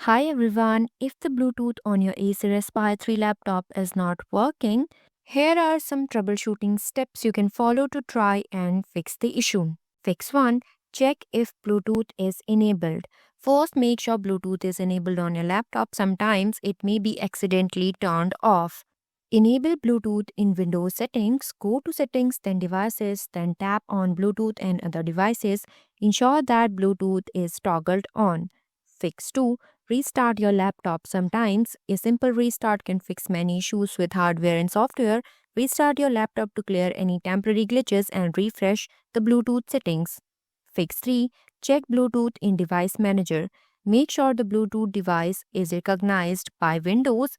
Hi everyone, if the Bluetooth on your Acer Aspire 3 laptop is not working, here are some troubleshooting steps you can follow to try and fix the issue. Fix 1. Check if Bluetooth is enabled. First, make sure Bluetooth is enabled on your laptop. Sometimes it may be accidentally turned off. Enable Bluetooth in Windows settings. Go to Settings, then Devices, then tap on Bluetooth and other devices. Ensure that Bluetooth is toggled on. Fix 2. Restart your laptop. Sometimes a simple restart can fix many issues with hardware and software. Restart your laptop to clear any temporary glitches and refresh the Bluetooth settings. Fix 3. Check Bluetooth in Device Manager. Make sure the Bluetooth device is recognized by Windows.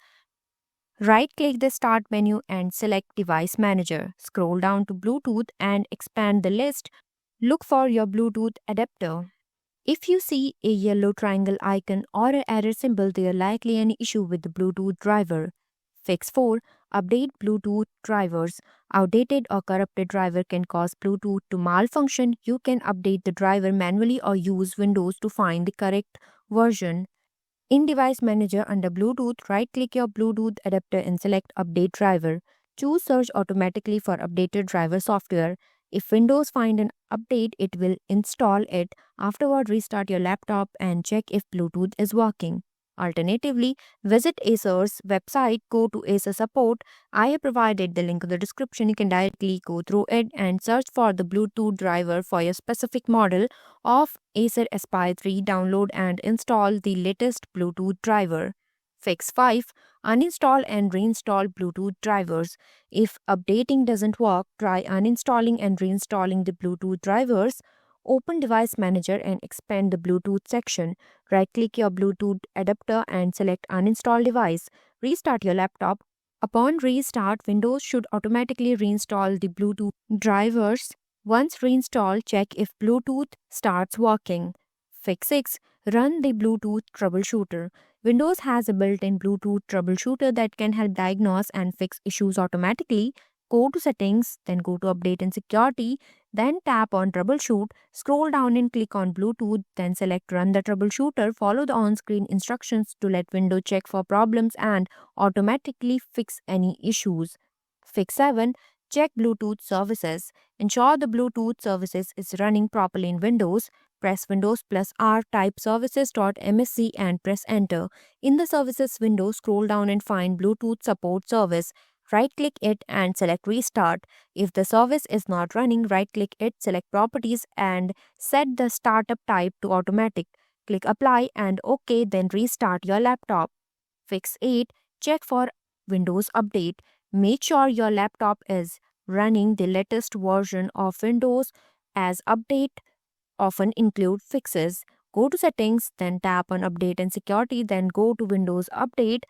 Right-click the Start menu and select Device Manager. Scroll down to Bluetooth and expand the list. Look for your Bluetooth adapter. If you see a yellow triangle icon or an error symbol, there likely an issue with the Bluetooth driver. Fix 4. Update Bluetooth drivers. Outdated or corrupted driver can cause Bluetooth to malfunction. You can update the driver manually or use Windows to find the correct version. In Device Manager under Bluetooth, right-click your Bluetooth adapter and select Update Driver. Choose Search automatically for updated driver software. If Windows find an update, it will install it. Afterward, restart your laptop and check if Bluetooth is working. Alternatively, visit Acer's website, go to Acer Support. I have provided the link in the description. You can directly go through it and search for the Bluetooth driver for your specific model of Acer Aspire 3. Download and install the latest Bluetooth driver. Fix 5. Uninstall and reinstall Bluetooth drivers. If updating doesn't work, try uninstalling and reinstalling the Bluetooth drivers. Open Device Manager and expand the Bluetooth section. Right-click your Bluetooth adapter and select Uninstall device. Restart your laptop. Upon restart, Windows should automatically reinstall the Bluetooth drivers. Once reinstalled, check if Bluetooth starts working. Fix 6. Run the Bluetooth Troubleshooter. Windows has a built-in Bluetooth Troubleshooter that can help diagnose and fix issues automatically. Go to Settings, then go to Update and Security, then tap on Troubleshoot. Scroll down and click on Bluetooth, then select Run the Troubleshooter. Follow the on-screen instructions to let Windows check for problems and automatically fix any issues. Fix 7. Check Bluetooth services. Ensure the Bluetooth services is running properly in Windows. Press Windows plus R, type services.msc and press Enter. In the Services window, scroll down and find Bluetooth Support Service. Right-click it and select Restart. If the service is not running, right-click it, select Properties and set the startup type to Automatic. Click Apply and OK, then restart your laptop. Fix 8. Check for Windows Update. Make sure your laptop is running the latest version of Windows, as update often include fixes. Go to Settings, then tap on Update and Security, then go to Windows Update.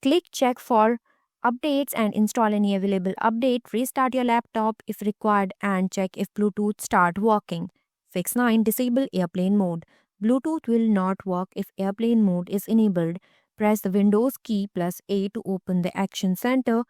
Click Check for updates and install any available update. Restart your laptop if required and check if Bluetooth start working. Fix 9. Disable airplane mode. Bluetooth will not work if airplane mode is enabled. Press the Windows key plus A to open the Action Center.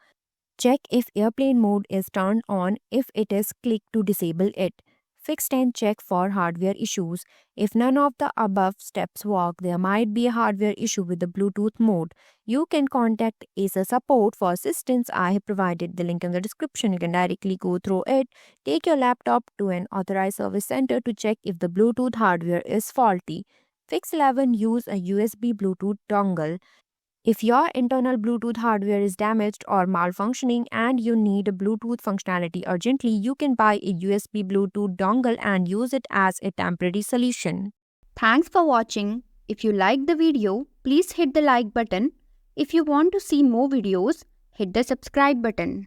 Check if airplane mode is turned on. If it is, click to disable it. Fix 10. Check for hardware issues. If none of the above steps work, there might be a hardware issue with the Bluetooth mode. You can contact Acer Support for assistance. I have provided the link in the description. You can directly go through it. Take your laptop to an authorized service center to check if the Bluetooth hardware is faulty. Fix 11. Use a USB Bluetooth dongle. If your internal Bluetooth hardware is damaged or malfunctioning and you need a Bluetooth functionality urgently, you can buy a USB Bluetooth dongle and use it as a temporary solution. Thanks for watching. If you liked the video, please hit the like button. If you want to see more videos, hit the subscribe button.